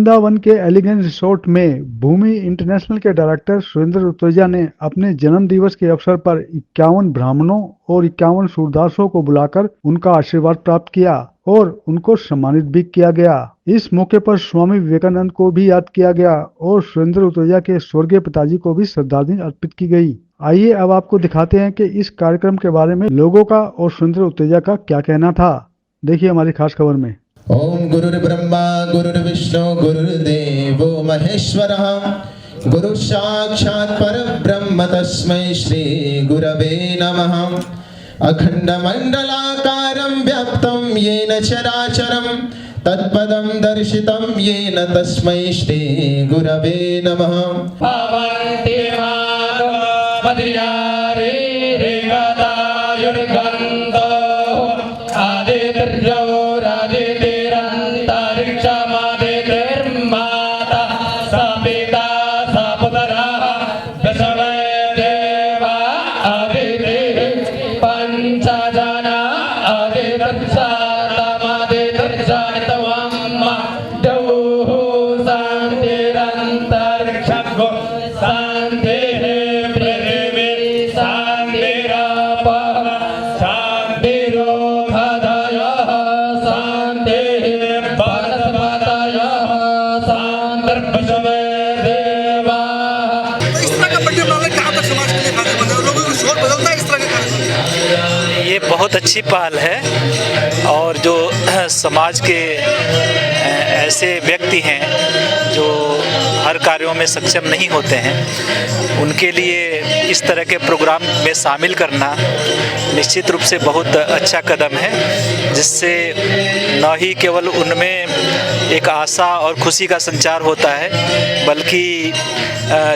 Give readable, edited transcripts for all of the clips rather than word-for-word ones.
वृंदावन के elegance resort में भूमि international के डायरेक्टर सुरेंद्र उतोजा ने अपने जन्म दिवस के अवसर पर 51 ब्राह्मणों और 51 सूरदासों को बुलाकर उनका आशीर्वाद प्राप्त किया और उनको सम्मानित भी किया गया। इस मौके पर स्वामी विवेकानंद को भी याद किया गया और सुरेंद्र उतोजा के स्वर्गीय पिताजी को भी श्रद्धांजलि अर्पित की गई। आइए अब आपको दिखाते हैं कि इस कार्यक्रम के बारे में लोगों का और सुरेंद्र उतोजा का क्या कहना था। देखिए हमारी खास खबर में। ओम गुरुर्ब्रह्मा गुरुर्विष्णु गुरुर्देवो महेश्वरः गुरु साक्षात् परब्रह्म तस्मै श्री गुरवे नमः। अखंड मंडलाकारं व्याप्तं येन चराचरं तत्पदं दर्शितं येन तस्मै श्री गुरवे नमः। भवन्ति मानो मदियारे रेगतायुर्गन्धो आदित्यो रादितिरन्तरिक्षमादितिर्माता सपिता सपुत्रः दशवै देवा आदितिः पञ्चजना आदितिर्षातमदितिर्षातमम्मा द्यौः शान्तिरन्तरिक्षगो शान्तिः पृथिवी शान्तिरापः शान्तिरोधयः शान्तिः वनस्पतयः शान्तिर्विश्वे देवाः। इस तरह का बर्थडे मनाना कहाँ तक समाज के लिए फायदेमंद है? लोगों को सोच बदलता है इस तरह के कार्यक्रम? ये बहुत अच्छी पहल है और जो समाज के ऐसे व्यक्ति हैं जो हर कार्यों में सक्षम नहीं होते हैं, उनके लिए इस तरह के प्रोग्राम में शामिल करना निश्चित रूप से बहुत अच्छा कदम है, जिससे न ही केवल उनमें एक आशा और खुशी का संचार होता है, बल्कि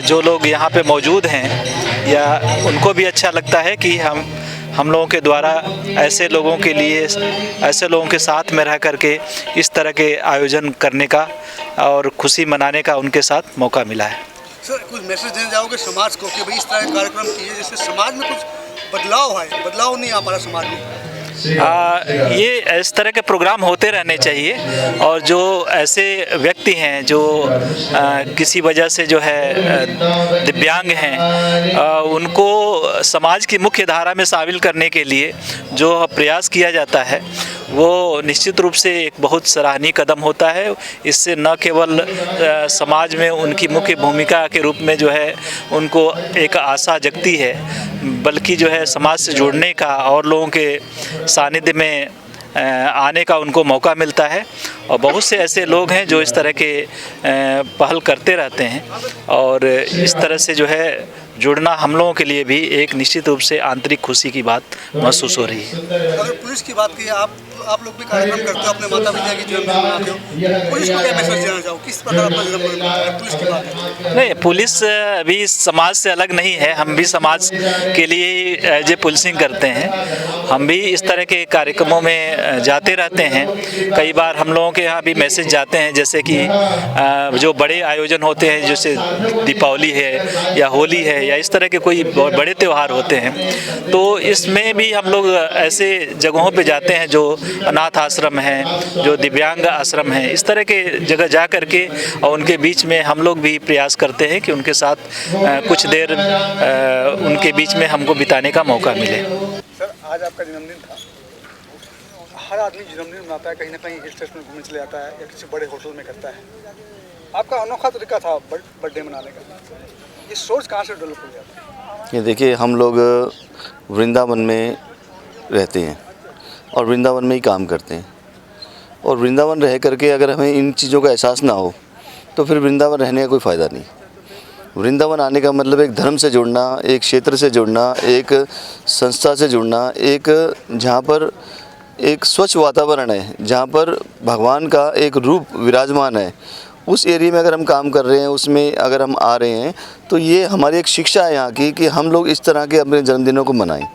जो लोग यहाँ पे मौजूद हैं या उनको भी अच्छा लगता है कि हम लोगों के द्वारा ऐसे लोगों के लिए, ऐसे लोगों के साथ में रह करके इस तरह के आयोजन करने का और खुशी मनाने का उनके साथ मौका मिला है। सर कुछ मैसेज देना चाहोगे समाज को कि भाई इस तरह के कार्यक्रम कीजिए जिससे समाज में कुछ बदलाव है? बदलाव नहीं आ पा रहा समाज में। ये इस तरह के प्रोग्राम होते रहने चाहिए और जो ऐसे व्यक्ति हैं जो किसी वजह से जो है दिव्यांग हैं, उनको समाज की मुख्य धारा में शामिल करने के लिए जो प्रयास किया जाता है वो निश्चित रूप से एक बहुत सराहनीय कदम होता है। इससे न केवल समाज में उनकी मुख्य भूमिका के रूप में जो है उनको एक आशा जगती है, बल्कि जो है समाज से जुड़ने का और लोगों के सानिध्य में आने का उनको मौका मिलता है। और बहुत से ऐसे लोग हैं जो इस तरह के पहल करते रहते हैं और इस तरह से जो है जुड़ना हम लोगों के लिए भी एक निश्चित रूप से आंतरिक खुशी की बात महसूस हो रही है। अगर पुलिस की बात की, आप लोग भी कार्यक्रम करते हो, अपने माता पिता की जन्मदिन मनाते हो, पुलिस को क्या मैसेज देना चाहो? किस प्रकार अपना जन्मदिन मनाते हो? पुलिस की बात है। नहीं, पुलिस भी समाज से अलग नहीं है, हम भी समाज के लिए एज ए पुलिसिंग करते हैं। हम भी इस तरह के कार्यक्रमों में जाते रहते हैं। कई बार हम लोगों के यहाँ भी मैसेज जाते हैं, जैसे कि जो बड़े आयोजन होते हैं, जैसे दीपावली है या होली है या इस तरह के कोई बड़े त्यौहार होते हैं, तो इसमें भी हम लोग ऐसे जगहों पे जाते हैं जो अनाथ आश्रम हैं, जो दिव्यांग आश्रम हैं, इस तरह के जगह जा कर के और उनके बीच में हम लोग भी प्रयास करते हैं कि उनके साथ कुछ देर उनके बीच में हमको बिताने का मौका मिले। सर आज आपका जन्मदिन था। हर आदमी जन्मदिन मनाता है, कहीं ना कहीं हिल स्टेशन में घूमने चले जाता है या किसी बड़े होटल में करता है। आपका अनोखा तरीका था बर्थडे मनाने का, ये सोच कहाँ से डेवलप हो जाता है? ये देखिए, हम लोग वृंदावन में रहते हैं और वृंदावन में ही काम करते हैं, और वृंदावन रह करके अगर हमें इन चीज़ों का एहसास ना हो तो फिर वृंदावन रहने का कोई फ़ायदा नहीं। वृंदावन आने का मतलब एक धर्म से जुड़ना, एक क्षेत्र से जुड़ना, एक संस्था से जुड़ना, एक जहाँ पर एक स्वच्छ वातावरण है, जहाँ पर भगवान का एक रूप विराजमान है, उस एरिया में अगर हम काम कर रहे हैं, उसमें अगर हम आ रहे हैं, तो ये हमारी एक शिक्षा है यहाँ की कि हम लोग इस तरह के अपने जन्मदिनों को मनाएं।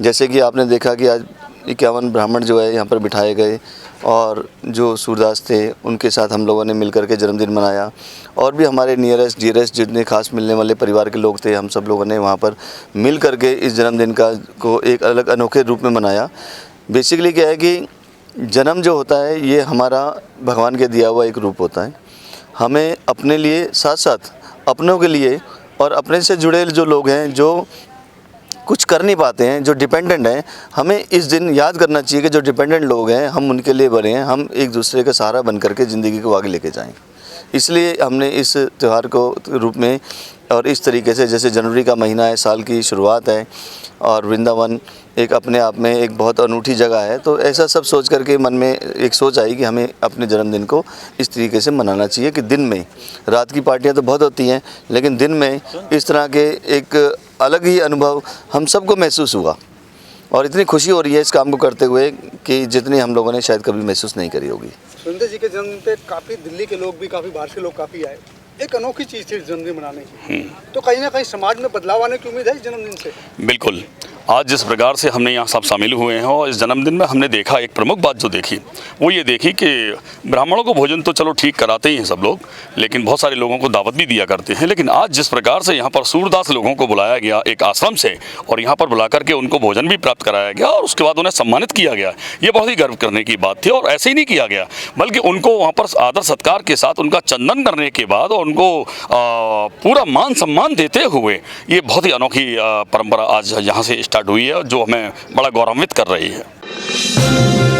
जैसे कि आपने देखा कि आज 51 ब्राह्मण जो है यहाँ पर बिठाए गए और जो सूरदास थे उनके साथ हम लोगों ने मिलकर के जन्मदिन मनाया, और भी हमारे नियरेस्ट डियरेस्ट जितने खास मिलने वाले परिवार के लोग थे, हम सब लोगों ने वहाँ पर मिल कर के इस जन्मदिन को एक अलग अनोखे रूप में मनाया। बेसिकली क्या है कि जन्म जो होता है ये हमारा भगवान के दिया हुआ एक रूप होता है, हमें अपने लिए साथ साथ अपनों के लिए और अपने से जुड़े जो लोग हैं, जो कुछ कर नहीं पाते हैं, जो डिपेंडेंट हैं, हमें इस दिन याद करना चाहिए कि जो डिपेंडेंट लोग हैं हम उनके लिए बने हैं, हम एक दूसरे का सहारा बन करके ज़िंदगी को आगे लेके जाएं। इसलिए हमने इस त्यौहार को रूप में और इस तरीके से, जैसे जनवरी का महीना है, साल की शुरुआत है और वृंदावन एक अपने आप में एक बहुत अनूठी जगह है, तो ऐसा सब सोच करके मन में एक सोच आई कि हमें अपने जन्मदिन को इस तरीके से मनाना चाहिए कि दिन में, रात की पार्टियां तो बहुत होती हैं लेकिन दिन में इस तरह के एक अलग ही अनुभव हम सबको महसूस हुआ और इतनी खुशी हो रही है इस काम को करते हुए कि जितनी हम लोगों ने शायद कभी महसूस नहीं करी होगी। सुरेंद्र जी के जन्मदिन पे काफ़ी दिल्ली के लोग भी, काफ़ी बाहर से लोग काफ़ी आए। एक अनोखी चीज़ थी जन्मदिन मनाने की, तो कहीं ना कहीं समाज में बदलाव आने की उम्मीद है इस जन्मदिन से। बिल्कुल, आज जिस प्रकार से हमने यहाँ सब शामिल हुए हैं और इस जन्मदिन में हमने देखा, एक प्रमुख बात जो देखी वो ये देखी कि ब्राह्मणों को भोजन तो चलो ठीक कराते ही हैं सब लोग, लेकिन बहुत सारे लोगों को दावत भी दिया करते हैं। लेकिन आज जिस प्रकार से यहाँ पर सूरदास लोगों को बुलाया गया एक आश्रम से और यहाँ पर बुला करके उनको भोजन भी प्राप्त कराया गया और उसके बाद उन्हें सम्मानित किया गया, ये बहुत ही गर्व करने की बात थी। और ऐसे ही नहीं किया गया बल्कि उनको वहाँ पर आदर सत्कार के साथ उनका चंदन करने के बाद और उनको पूरा मान सम्मान देते हुए ये बहुत ही अनोखी परंपरा आज यहाँ से स्टार्ट हुई है जो हमें बड़ा गौरवान्वित कर रही है।